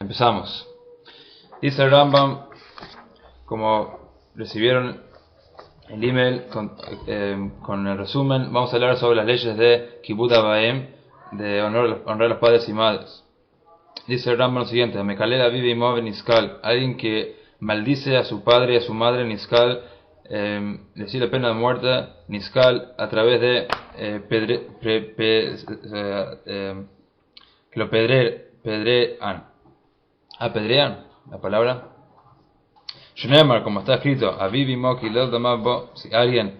Empezamos. Dice el Rambam, como recibieron el email con el resumen, vamos a hablar sobre las leyes de Kibud Abaim, de honrar a los padres y madres. Dice el Rambam lo siguiente: Mekalela vive y mueve Niskal, alguien que maldice a su padre y a su madre, Niskal, decir la pena de muerte, Niskal, a través de que lo apedrean, la palabra Shneemar, como está escrito, Aviv Moki Lel Damavbo, si alguien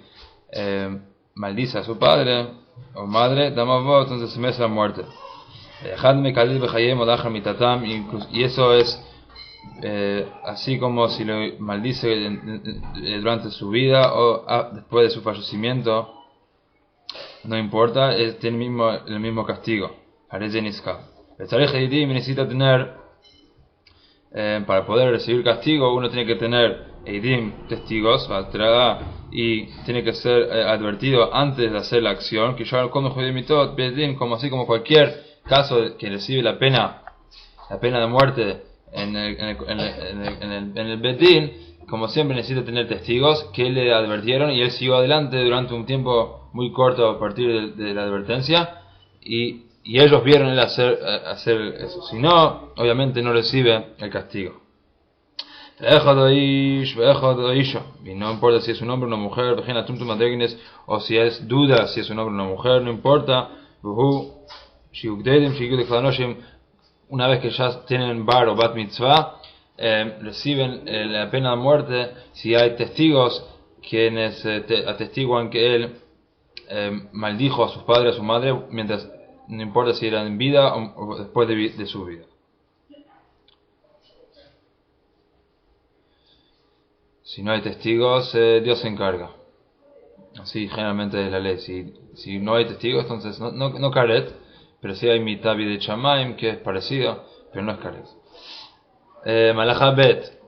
maldice a su padre o madre, Damavbo, entonces se merece la muerte. Y eso es así como si lo maldice durante su vida o después de su fallecimiento, no importa, tiene el mismo castigo. Necesita tener, para poder recibir castigo, uno tiene que tener eidim, testigos, y tiene que ser advertido antes de hacer la acción, que yo como así como cualquier caso que recibe la pena de muerte en el Bedín, como siempre necesita tener testigos que le advirtieron y él siguió adelante durante un tiempo muy corto a partir de la advertencia, y ellos vieron él hacer eso. Si no, obviamente no recibe el castigo. Y no importa si es un hombre o una mujer, o si es duda si es un hombre o una mujer, no importa. Una vez que ya tienen bar o bat mitzvah, reciben la pena de muerte si hay testigos quienes atestiguan que él maldijo a sus padres, a su madre, mientras, no importa si eran en vida o después de su vida. Si no hay testigos, Dios se encarga. Así generalmente es la ley. Si no hay testigos, entonces no karet, pero si hay mitabi de chamaim, que es parecido, pero no es karet. Malacha bet.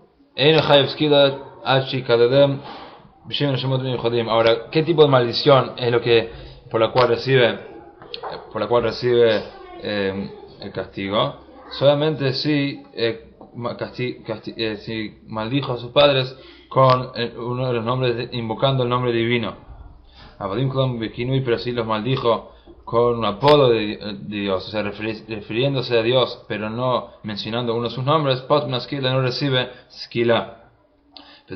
Ahora, ¿qué tipo de maldición es lo que por la cual recibe el castigo? Solamente si si maldijo a sus padres con uno de los nombres, invocando el nombre divino. Pero si los maldijo con un apodo de Dios, o sea, refiriéndose a Dios, pero no mencionando uno de sus nombres, Potna Skila no recibe Skila. Y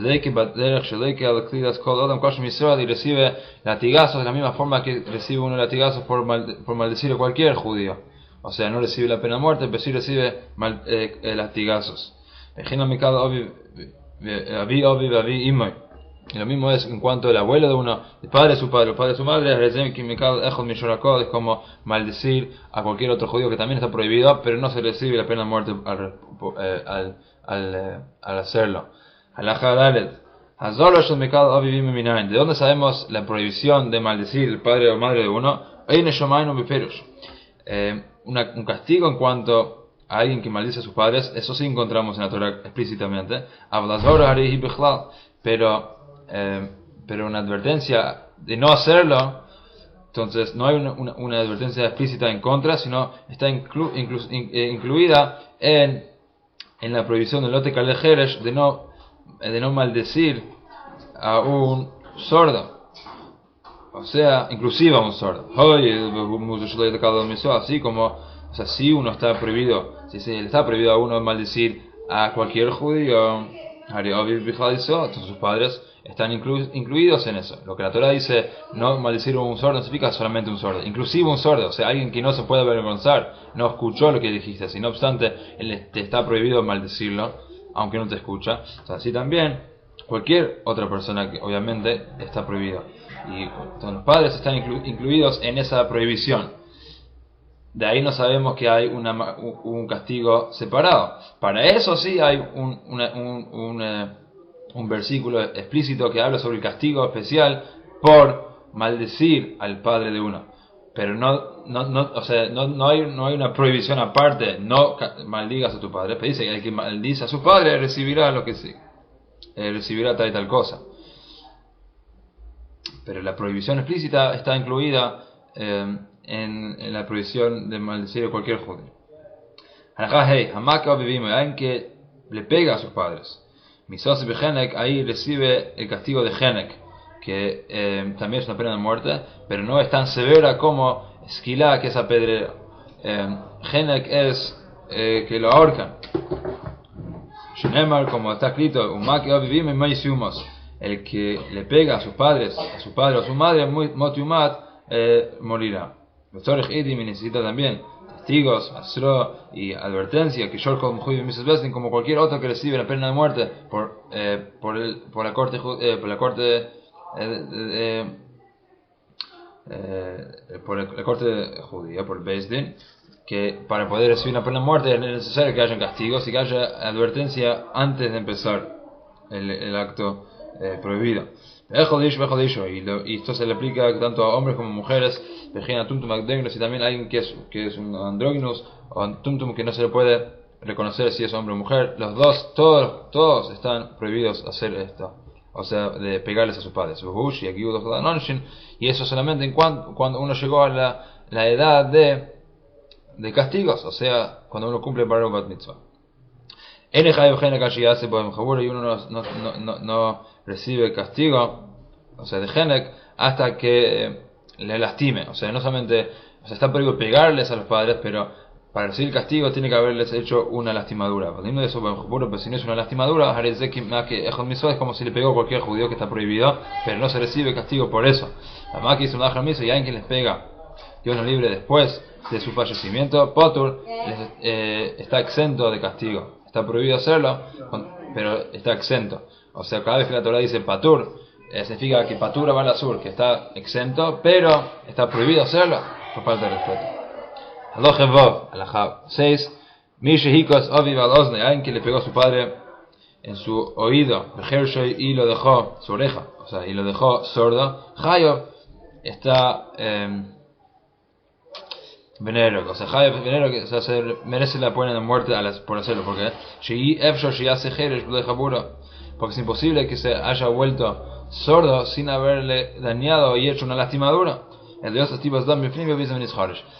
recibe latigazos de la misma forma que recibe uno latigazos por maldecir a cualquier judío. O sea, no recibe la pena de muerte, pero sí recibe latigazos. Y lo mismo es en cuanto al abuelo de uno, el padre de su padre, el padre de su madre, es como maldecir a cualquier otro judío, que también está prohibido, pero no se recibe la pena de muerte al hacerlo. ¿De dónde sabemos la prohibición de maldecir el padre o madre de uno? Un castigo en cuanto a alguien que maldice a sus padres, eso sí encontramos en la Torah explícitamente, pero una advertencia de no hacerlo, entonces no hay una advertencia explícita en contra, sino está incluida en la prohibición del lote kalejeresh de no maldecir a un sordo, o sea, inclusive a un sordo. Así como, o sea, si uno está prohibido, si se le está prohibido a uno maldecir a cualquier judío, entonces sus padres están incluidos en eso. Lo que la Torah dice, no maldecir a un sordo, no significa solamente un sordo, inclusive un sordo, o sea, alguien que no se puede avergonzar, no escuchó lo que dijiste, si no obstante, te está prohibido maldecirlo, aunque no te escucha. O sea, así también cualquier otra persona que obviamente está prohibido. Y los padres están incluidos en esa prohibición. De ahí no sabemos que hay un castigo separado. Para eso sí hay un versículo explícito que habla sobre el castigo especial por maldecir al padre de uno. Pero no hay una prohibición aparte, no maldigas a tu padre. Pero dice que el que maldice a su padre recibirá lo que sí, recibirá tal y tal cosa. Pero la prohibición explícita está incluida en la prohibición de maldecir a cualquier judío. Alguien que le pega a sus padres. Misos behenek, ahí recibe el castigo de Henek, que también es una pena de muerte, pero no es tan severa como Esquilá, que es apedrero. Henek es que lo ahorcan. Shenemar, como está escrito, el que le pega a sus padres, a su padre o a su madre, motiumat, morirá. Y necesita también testigos, asro y advertencia, que como cualquier otro que recibe la pena de muerte por la corte judía, por el Beis Din, que para poder recibir una pena de muerte es necesario que haya castigos y que haya advertencia antes de empezar el acto prohibido. Y esto se le aplica tanto a hombres como a mujeres, y también a alguien que es un andróginos o un tumtum que no se le puede reconocer si es hombre o mujer. Los dos, todos están prohibidos hacer esto, o sea, de pegarles a sus padres. Y eso solamente cuando uno llegó a la edad de castigos, o sea, cuando uno cumple el bat mitzvah. Y uno no recibe castigo, o sea, de Henek, hasta que le lastime. O sea, no solamente, o sea, está prohibido pegarles a los padres, pero para recibir castigo tiene que haberles hecho una lastimadura. Pero si no es una lastimadura, es como si le pegó a cualquier judío, que está prohibido, pero no se recibe castigo por eso. La que hizo un miso, y alguien que les pega, Dios nos libre, después de su fallecimiento, Potur está exento de castigo. Está prohibido hacerlo, pero está exento. O sea, cada vez que la Torah dice Patur, significa que Patura va al sur, que está exento, pero está prohibido hacerlo por falta de respeto. Alajab 6. Alguien que le pegó a su padre en su oído, y lo dejó, su oreja, o sea, y lo dejó sordo, está venero, o sea, venero, que se merece la pena de muerte por hacerlo, porque es imposible que se haya vuelto sordo sin haberle dañado y hecho una lastimadura.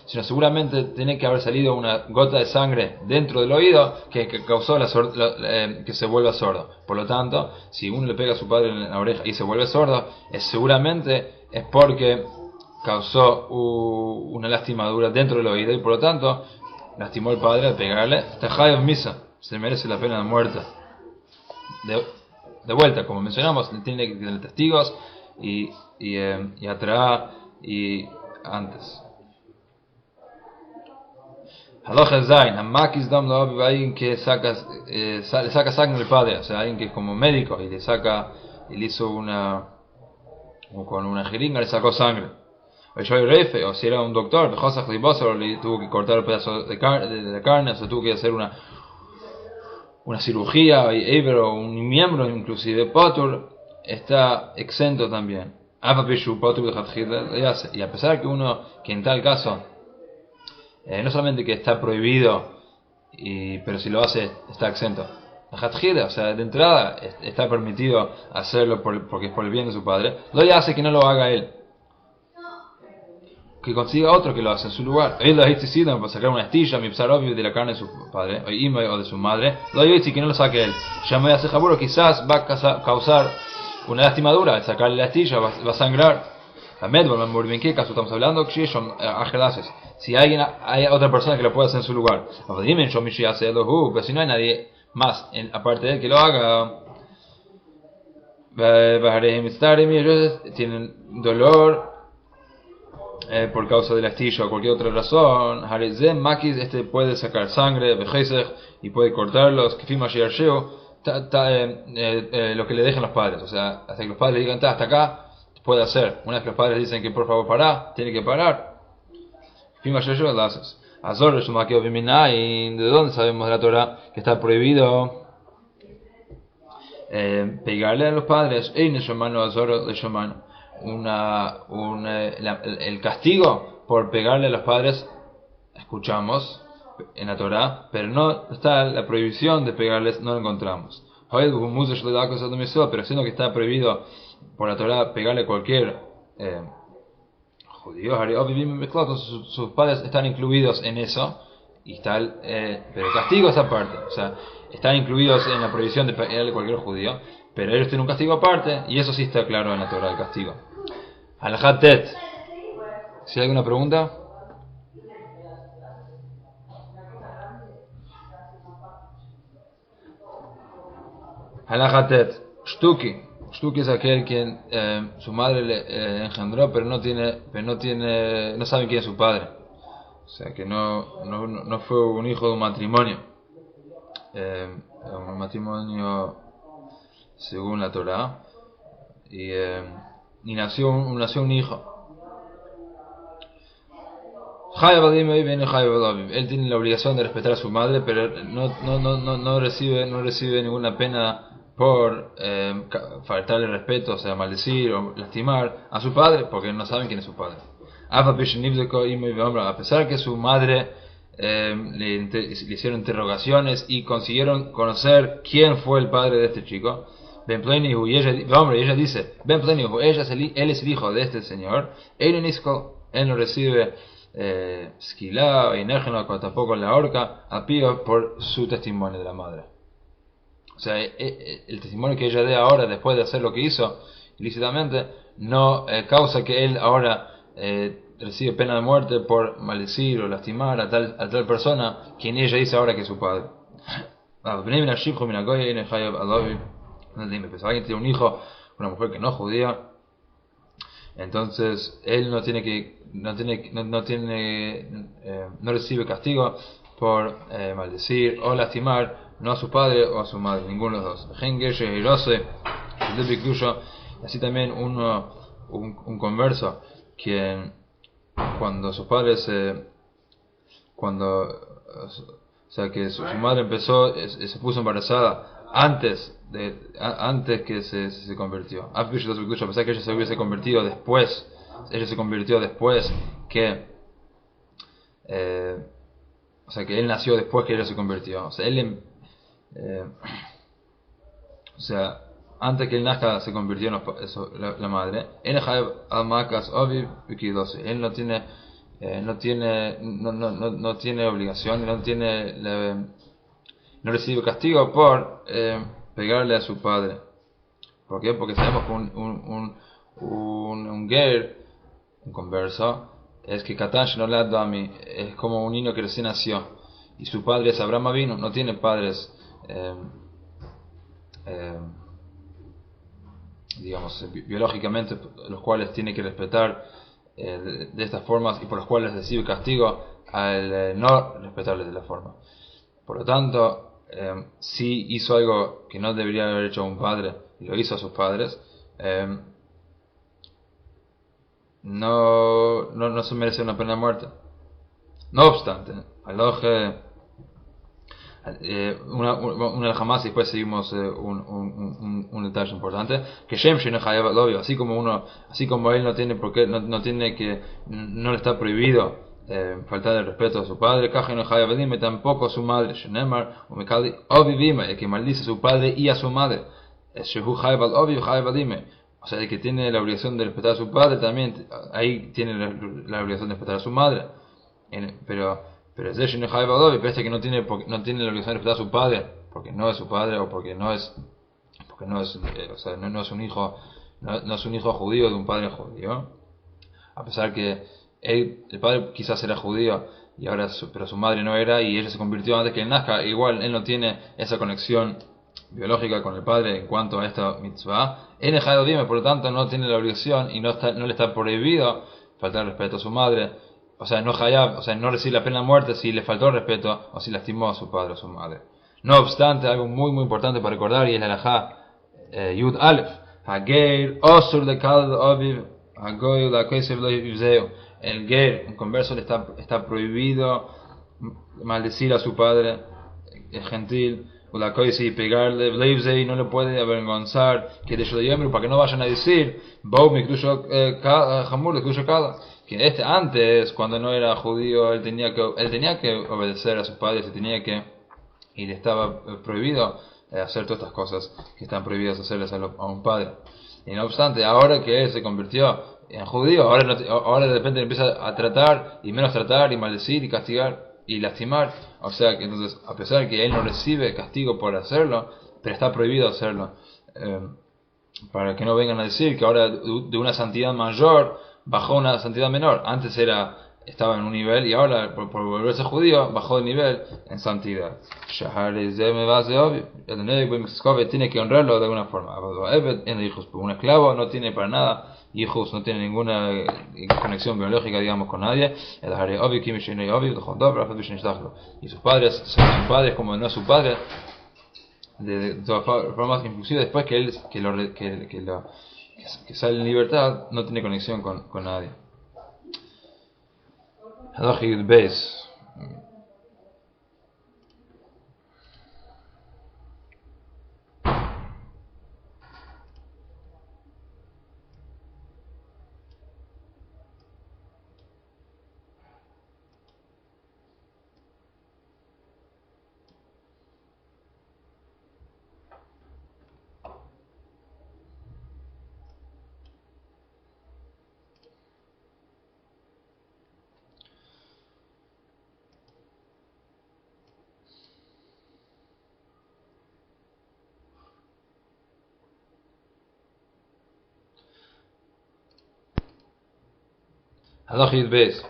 Sino seguramente tiene que haber salido una gota de sangre dentro del oído que causó que se vuelva sordo. Por lo tanto, si uno le pega a su padre en la oreja y se vuelve sordo, seguramente es porque causó una lastimadura dentro del oído, y por lo tanto lastimó al padre al pegarle. Se merece la pena de muerte. De vuelta, como mencionamos, tiene que tener testigos y atrás y antes. Halacha Zain, Hamakis Dam Laobi, alguien que le saca sangre al padre, o sea, alguien que es como médico y le hizo con una jeringa le sacó sangre. O si era un doctor, le tuvo que cortar el pedazo de carne, o sea, tuvo que hacer una cirugía, o un miembro inclusive, Potur está exento también. Y a pesar que en tal caso, no solamente que está prohibido, pero si lo hace está exento. O sea, de entrada está permitido hacerlo porque es por el bien de su padre. Lo ya hace que no lo haga él, que consiga otro que lo hace en su lugar. Él lo ha decidido para sacar una astilla, de la carne de su padre, o de su madre. Lo ha dicho que no lo saque él. Ya me hace jaburo, quizás va a causar una lastimadura. Al sacarle la astilla va a sangrar. ¿En qué caso estamos hablando? Si hay otra persona que lo puede hacer en su lugar. Pero si no hay nadie más aparte de él que lo haga, tienen dolor por causa de la astilla o cualquier otra razón. Puede sacar sangre y puede cortarlos, lo que le dejen los padres, o sea, hasta que los padres digan hasta acá puede hacer. Una vez que los padres dicen que por favor pará, tiene que parar. Lo haces. ¿De dónde sabemos de la Torah que está prohibido pegarle a los padres? El castigo por pegarle a los padres, escuchamos en la Torah, pero no está la prohibición de pegarles, no lo encontramos. Pero siendo que está prohibido por la Torah pegarle a cualquier judío, sus padres están incluidos en eso, y está pero el castigo es aparte. O sea, están incluidos en la prohibición de pegarle a cualquier judío, pero ellos tienen un castigo aparte, y eso sí está claro en la Torah del castigo. Halajá Tet. ¿Si hay alguna pregunta? Halajá Tet. Shtuki. Shtuki es aquel quien su madre le engendró, pero no sabe quién es su padre. O sea, que no fue un hijo de un matrimonio. Un matrimonio según la Torah. Y nació un hijo. Él tiene la obligación de respetar a su madre, pero no recibe ninguna pena por faltarle respeto, o sea, maldecir o lastimar a su padre, porque no saben quién es su padre. A pesar que su madre le hicieron interrogaciones y consiguieron conocer quién fue el padre de este chico, y ella dice, él es el hijo de este señor, él no recibe skilá y nergeno, tampoco la horca, a pío por su testimonio de la madre. O sea, el testimonio que ella dé ahora, después de hacer lo que hizo ilícitamente, no causa que él ahora recibe pena de muerte por maldecir o lastimar a tal persona, quien ella dice ahora que es su padre. Si alguien tiene un hijo, una mujer que no es judía, entonces él no recibe castigo por maldecir o lastimar no a su padre o a su madre, ninguno de los dos. Así también un converso quien cuando sus padres o sea que su madre se puso embarazada antes que se convirtió, a pesar que ella se hubiese convertido después, que o sea que él nació después que ella se convirtió, o sea antes que él nazca se convirtió la madre. Él no tiene obligación, no recibe castigo por pegarle a su padre. ¿Por qué? Porque sabemos que un ger, un converso, es que Katan Shenolad Dami, es como un niño que recién nació, y su padre es Abraham Avinu, no tiene padres digamos biológicamente, los cuales tiene que respetar de estas formas, y por los cuales recibe castigo al no respetarles de la forma. Por lo tanto, si hizo algo que no debería haber hecho un padre y lo hizo a sus padres, no se merece una pena de muerte. No obstante, una jamás, y después seguimos un detalle importante, que así como él no tiene por qué, no le está prohibido faltar el respeto a su padre, tampoco a su madre, el que maldice a su padre y a su madre, o sea, el que tiene la obligación de respetar a su padre también ahí tiene la obligación de respetar a su madre, pero este que no tiene la obligación de respetar a su padre porque no es su padre, o porque no es o sea, no es un hijo, no es un hijo judío de un padre judío, a pesar que el padre quizás era judío pero su madre no era, y ella se convirtió antes que él nazca. Igual él no tiene esa conexión biológica con el padre en cuanto a esta mitzvah. Por lo tanto no tiene la obligación y no le está prohibido faltar respeto a su madre. O sea, no recibe la pena de muerte si le faltó el respeto o si lastimó a su padre o a su madre. No obstante, algo muy muy importante para recordar, y es la halajá Yud Aleph, Hageir Osur de Kal Aviv Hagoy la Kaisev lo Yivzeu. El ger, un converso, le está prohibido maldecir a su padre gentil, o la cosa, y pegarle, y no le puede avergonzar, que de Yoyemru, para que no vayan a decir que antes, cuando no era judío, él tenía que obedecer a sus padres, y le estaba prohibido hacer todas estas cosas que están prohibidas hacerles a un padre. Y no obstante, ahora que él se convirtió en judío, ahora de repente empieza a tratar y menos tratar y maldecir y castigar y lastimar. O sea que entonces, a pesar de que él no recibe castigo por hacerlo, pero está prohibido hacerlo. Para que no vengan a decir que ahora de una santidad mayor bajó a una santidad menor. Antes estaba en un nivel y ahora por volverse judío bajó de nivel en santidad. Tiene que honrarlo de alguna forma. Un esclavo no tiene para nada hijos, no tiene ninguna conexión biológica, digamos, con nadie. Y sus padres son sus padres como no es su padre. De todas formas, inclusive después que sale en libertad, no tiene conexión con nadie. Hadachid Beis. Hadachid Beis.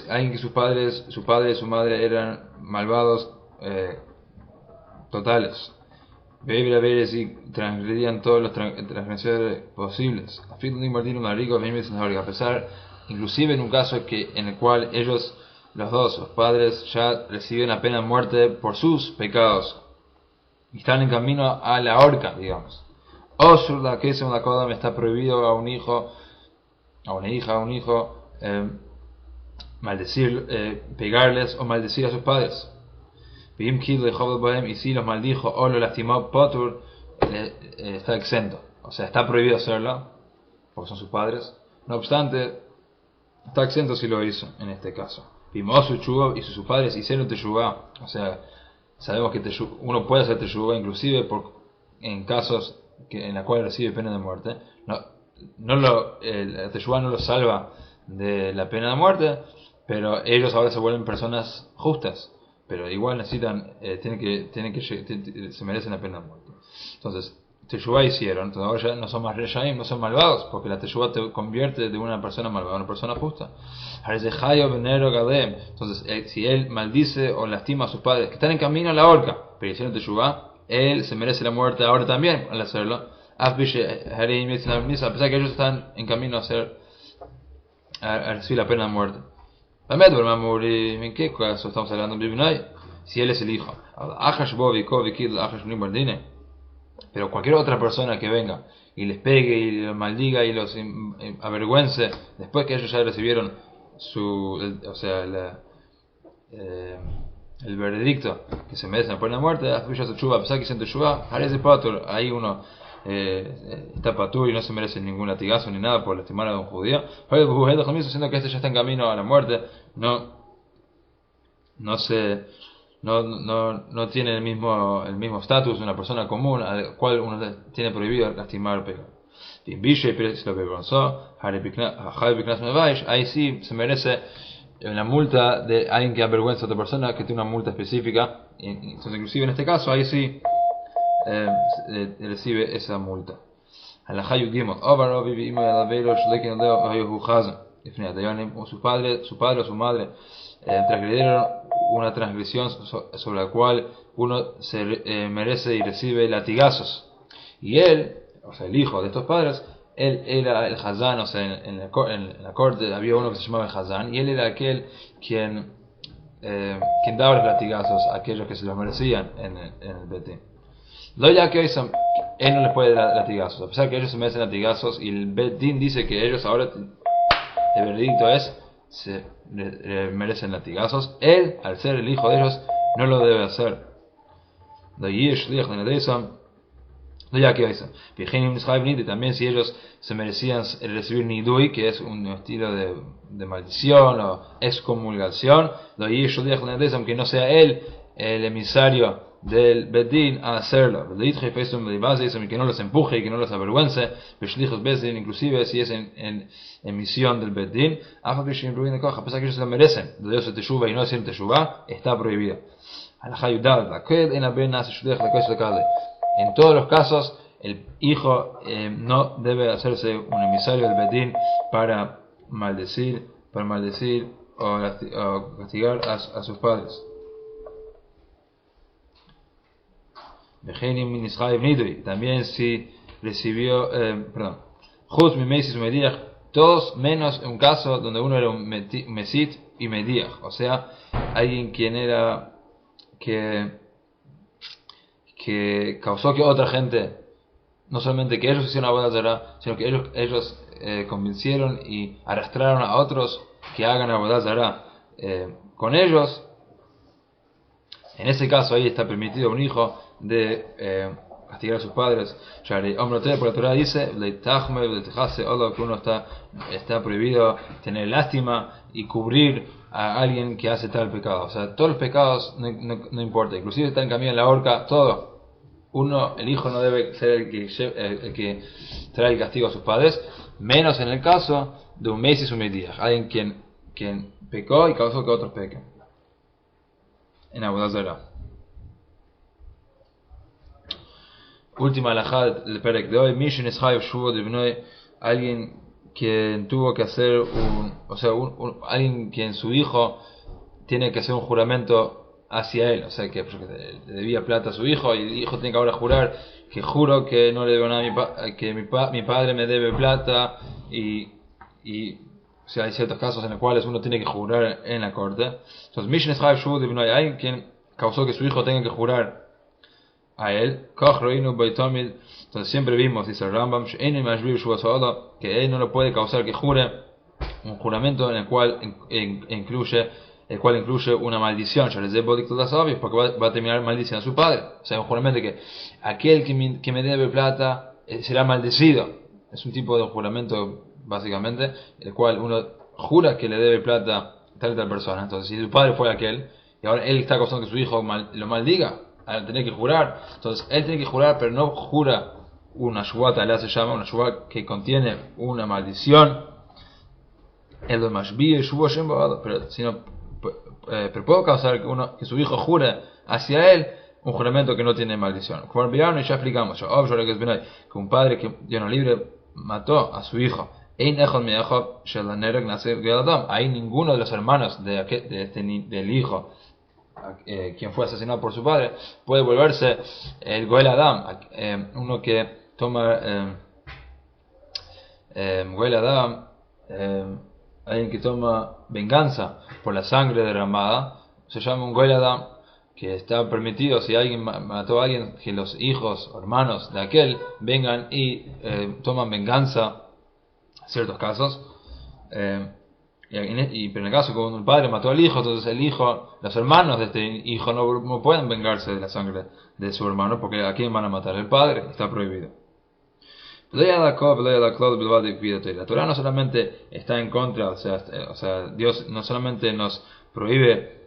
Alguien que su padre y su madre eran malvados totales. Y transgredían todas las transgresiones posibles. A pesar, inclusive en un caso en el cual ellos, los dos, los padres, ya reciben la pena de muerte por sus pecados y están en camino a la horca, digamos. Osur que es una cosa me está prohibido a un hijo, a una hija, a un hijo, maldecir, pegarles o maldecir a sus padres. Y si los maldijo o lo lastimó, Potur está exento. O sea, está prohibido hacerlo, porque son sus padres. No obstante, está exento si lo hizo, en este caso. Y sus padres hicieron teshuvá. O sea, sabemos que uno puede hacer teshuvá inclusive en casos en los cuales recibe pena de muerte. El teshuvá no lo salva de la pena de muerte, pero ellos ahora se vuelven personas justas. Pero igual necesitan, se merecen la pena de muerte. Entonces, teshuvá hicieron, entonces ahora ya no son más reshaim, no son malvados, porque la teshuvá te convierte de una persona malvada a una persona justa. Entonces, si él maldice o lastima a sus padres que están en camino a la horca, pero hicieron teshuvá, él se merece la muerte ahora también al hacerlo. A pesar que ellos están en camino a recibir la pena de muerte. ¿En qué caso estamos hablando? Si él es el hijo. Pero cualquier otra persona que venga y les pegue y los maldiga y los avergüence después que ellos ya recibieron el veredicto que se merecen la pena de muerte, a pesar que siente Shuvah, ahí uno está patur y no se merece ningún latigazo ni nada por lastimar a un judío, siendo que este ya está en camino a la muerte, no tiene el mismo estatus de una persona común al cual uno tiene prohibido lastimar o pegar. Ahí sí se merece la multa de alguien que avergüenza a otra persona, que tiene una multa específica. Entonces, inclusive en este caso, ahí sí recibe esa multa. Su padre o su madre transgredieron una transgresión sobre la cual uno se merece y recibe latigazos. Y él, o sea, el hijo de estos padres, él era el Hazán, o sea, en la corte había uno que se llamaba el Hazán, y él era aquel quien daba los latigazos a aquellos que se los merecían en el Betín. Lo ya que él no les puede dar latigazos, a pesar que ellos se merecen latigazos, y el Betín dice que ellos ahora, el veredicto es, se merecen latigazos. Él, al ser el hijo de ellos, no lo debe hacer. También si ellos se merecían recibir nidui, que es un estilo de maldición o excomulgación, aunque no sea él el emisario del Bedín a hacerlo, y que no los empuje y que no los avergüence, inclusive si es en misión del Bedín, a pesar que ellos se lo merecen, de Dios teshuva y no hacen teshuva, está prohibido. En todos los casos, el hijo no debe hacerse un emisario del Bedín para maldecir o castigar a sus padres. También si recibió, todos menos un caso donde uno era un mesit y mediach, o sea, alguien quien era que causó que otra gente, no solamente que ellos hicieron abodah zará, sino que ellos convencieron y arrastraron a otros que hagan abodah zará con ellos. En ese caso ahí está permitido un hijo de castigar a sus padres. Por la Torah dice que uno está prohibido tener lástima y cubrir a alguien que hace tal pecado. O sea, todos los pecados no importa, inclusive está en camino en la horca, todo. El hijo no debe ser el que trae el castigo a sus padres, menos en el caso de un mesis umedíach, alguien quien pecó y causó que otros pequen en abodah zará. Última alajá del perek de hoy, alguien quien tuvo que hacer alguien quien su hijo tiene que hacer un juramento hacia él, o sea que le debía plata a su hijo y el hijo tiene que ahora jurar que juro que no le debo nada que mi padre me debe plata y o sea, hay ciertos casos en los cuales uno tiene que jurar en la corte. Entonces, hay quien causó que su hijo tenga que jurar a él. Entonces siempre vimos, dice el Rambam, que él no lo puede causar que jure un juramento en el cual incluye una maldición, porque va a terminar maldiciendo a su padre. O sea, un juramento que aquel que me debe plata será maldecido. Es un tipo de juramento, básicamente, el cual uno jura que le debe plata a tal persona. Entonces, si su padre fue aquel, y ahora él está causando que su hijo lo maldiga, al tener que jurar, entonces él tiene que jurar, pero no jura una shuvata, se llama una shuvata que contiene una maldición, pero puede causar que su hijo jure hacia él un juramento que no tiene maldición. Como ya explicamos, que un padre que Dios no libre mató a su hijo, hay ninguno de los hermanos del hijo quien fue asesinado por su padre puede volverse el Goel Adam, uno que toma Goel Adam, alguien que toma venganza por la sangre derramada, se llama un Goel Adam, que está permitido si alguien mató a alguien, que los hijos o hermanos de aquel vengan y toman venganza en ciertos casos. Pero en el caso cuando el padre mató al hijo, entonces los hermanos de este hijo no pueden vengarse de la sangre de su hermano, porque a quién van a matar, el padre, está prohibido. La Torah no solamente está en contra, o sea, Dios no solamente nos prohíbe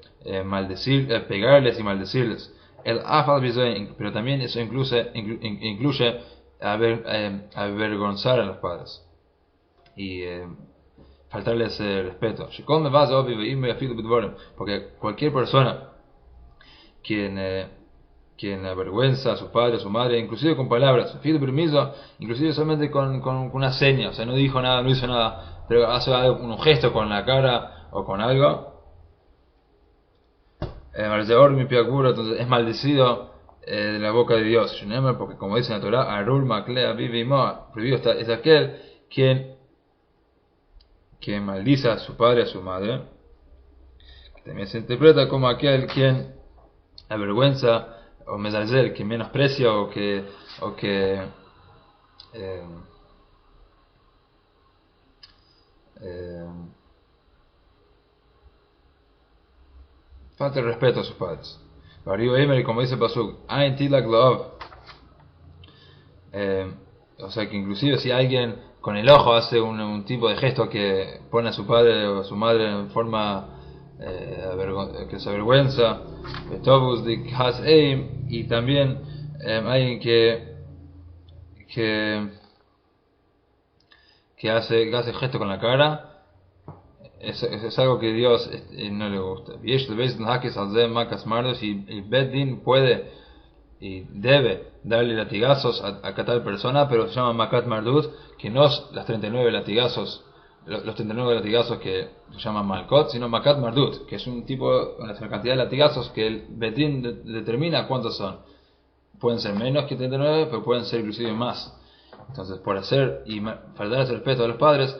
pegarles y maldecirles, pero también eso incluye avergonzar a los padres y faltarles respeto, porque cualquier persona quien avergüenza a sus padres, a su madre, inclusive con palabras, inclusive solamente con una seña, o sea, no dijo nada, no hizo nada, pero hace un gesto con la cara o con algo, entonces es maldecido de la boca de Dios, porque como dice en la Torah, Arul Maklea prohibido es aquel quien maldice a su padre, a su madre, que también se interpreta como aquel quien avergüenza o mezalzel, que menosprecia o que falta el respeto a sus padres. Como dice Pasuk, o sea que inclusive si alguien con el ojo hace un tipo de gesto que pone a su padre o a su madre en forma que se avergüenza, y también alguien que, que hace gesto con la cara. Es algo que Dios no le gusta. Y el Beddin puede y debe darle latigazos a tal persona, pero se llama Makat Mardut, que no es las 39 latigazos, los 39 latigazos que se llaman Malkot, sino Makat Mardut, que es una cantidad de latigazos que el Beddin determina cuántos son. Pueden ser menos que 39, pero pueden ser inclusive más. Entonces, por hacer y faltar ese respeto a los padres,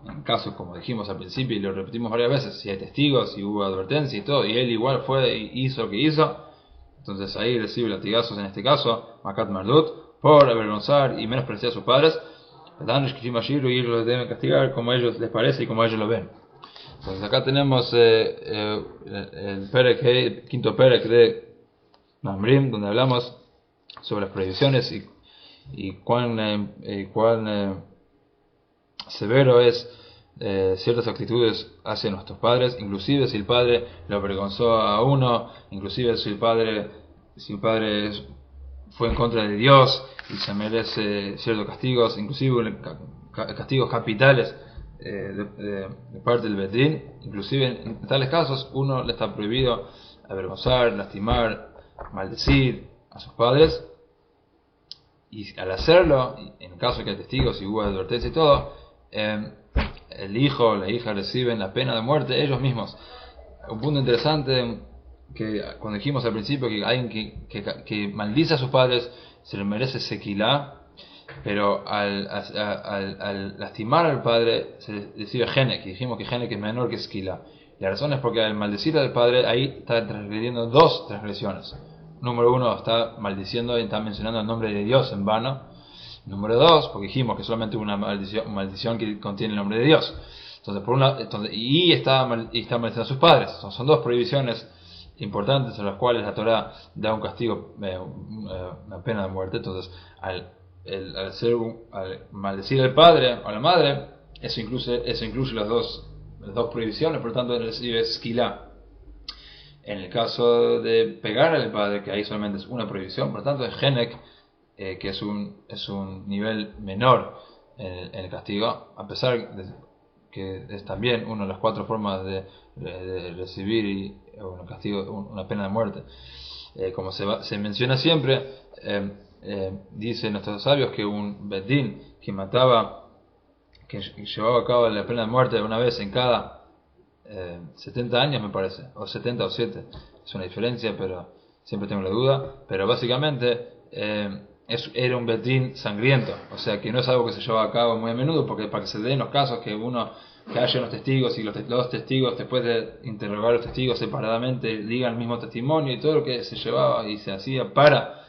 en casos como dijimos al principio y lo repetimos varias veces, si hay testigos, si hubo advertencia y todo, y él igual fue y hizo lo que hizo, entonces ahí recibe latigazos, en este caso Makat Mardut, por avergonzar y menospreciar a sus padres, y ellos los deben castigar como a ellos les parece y como ellos lo ven. Entonces acá tenemos el quinto perek de Mamrim, donde hablamos sobre las prohibiciones y cuán severo es ciertas actitudes hacia nuestros padres, inclusive si el padre lo avergonzó a uno, inclusive si el padre fue en contra de Dios y se merece ciertos castigos, inclusive castigos capitales de parte del Bedín. Inclusive en tales casos uno le está prohibido avergonzar, lastimar, maldecir a sus padres, y al hacerlo, en caso de que hay testigos y hubo advertencia y todo, el hijo o la hija reciben la pena de muerte ellos mismos. Un punto interesante, que cuando dijimos al principio que alguien que maldice a sus padres se le merece sequilá, pero al lastimar al padre se recibe genek, y dijimos que genek es menor que esquila. La razón es porque al maldecir al padre ahí está transgrediendo dos transgresiones. Número uno, está maldiciendo y está mencionando el nombre de Dios en vano. Número dos, porque dijimos que solamente una maldición que contiene el nombre de Dios. Entonces, y está maldiciendo a sus padres. Son dos prohibiciones importantes a las cuales la Torah da un castigo, una pena de muerte. Entonces, al maldecir al padre o a la madre, eso incluye las dos prohibiciones, por lo tanto recibe esquilá. En el caso de pegar al padre, que ahí solamente es una prohibición, por lo tanto es genek, que es un nivel menor en el castigo, a pesar de que es también una de las cuatro formas de recibir un castigo, una pena de muerte. Como se menciona siempre, dicen nuestros sabios que un bedín que llevaba a cabo la pena de muerte una vez en cada 70 años, me parece, o 70 o 7, es una diferencia, pero siempre tengo la duda. Pero básicamente era un bedín sangriento, o sea que no es algo que se lleva a cabo muy a menudo, porque para que se den los casos que haya unos testigos y los dos testigos, después de interrogar a los testigos separadamente, digan el mismo testimonio y todo lo que se llevaba y se hacía para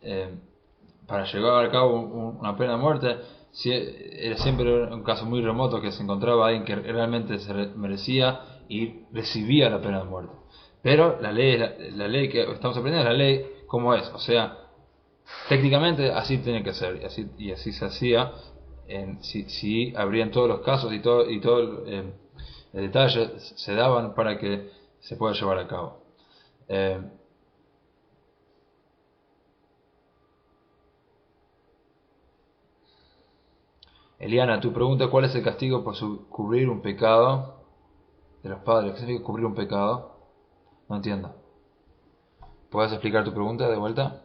llevar a cabo una pena de muerte. Era siempre un caso muy remoto que se encontraba alguien que realmente se merecía y recibía la pena de muerte. Pero la ley que estamos aprendiendo es la ley como es, o sea, técnicamente así tiene que ser, y así se hacía. Si habrían todos los casos y todo el detalle se daban para que se pueda llevar a cabo. Eliana, tu pregunta: ¿cuál es el castigo por cubrir un pecado de los padres? ¿Qué significa cubrir un pecado? No entiendo. ¿Puedes explicar tu pregunta de vuelta?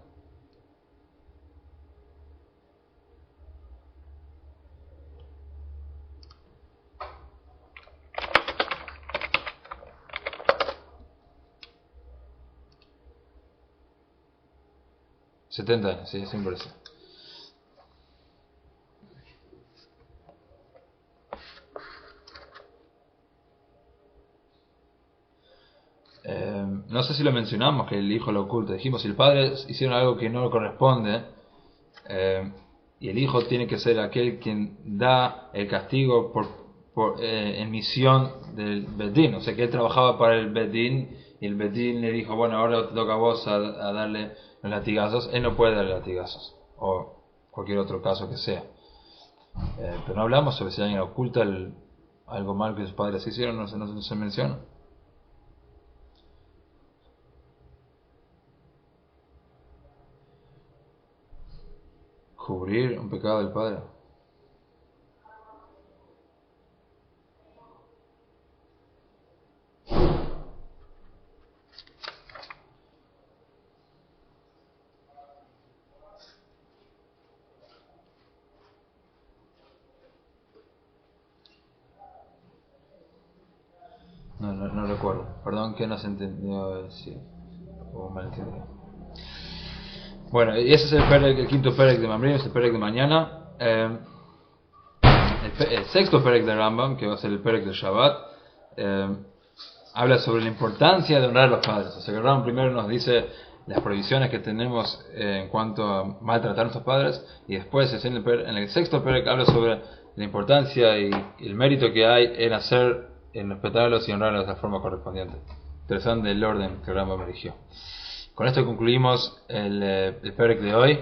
$70, sí, siempre eso. No sé si lo mencionamos, que el hijo lo oculta. Dijimos, si el padre hicieron algo que no le corresponde, y el hijo tiene que ser aquel quien da el castigo en misión del Bedín, o sea que él trabajaba para el Bedín y el Bedín le dijo, bueno, ahora te toca a vos a darle los latigazos. Él no puede darle latigazos, o cualquier otro caso que sea. Pero no hablamos sobre si alguien oculta algo mal que sus padres hicieron, no se menciona. cubrir un pecado del padre. No recuerdo. Perdón que no se entendió o malentendí. Bueno, y ese es el quinto perek de Mamrim, es el perek de mañana. El sexto perek de Rambam, que va a ser el perek de Shabbat, habla sobre la importancia de honrar a los padres. O sea que Rambam primero nos dice las prohibiciones que tenemos en cuanto a maltratar a nuestros padres, y después en el sexto perek habla sobre la importancia y el mérito que hay en respetarlos y honrarlos de la forma correspondiente. Interesante el orden que Rambam eligió. Con esto concluimos el perek de hoy.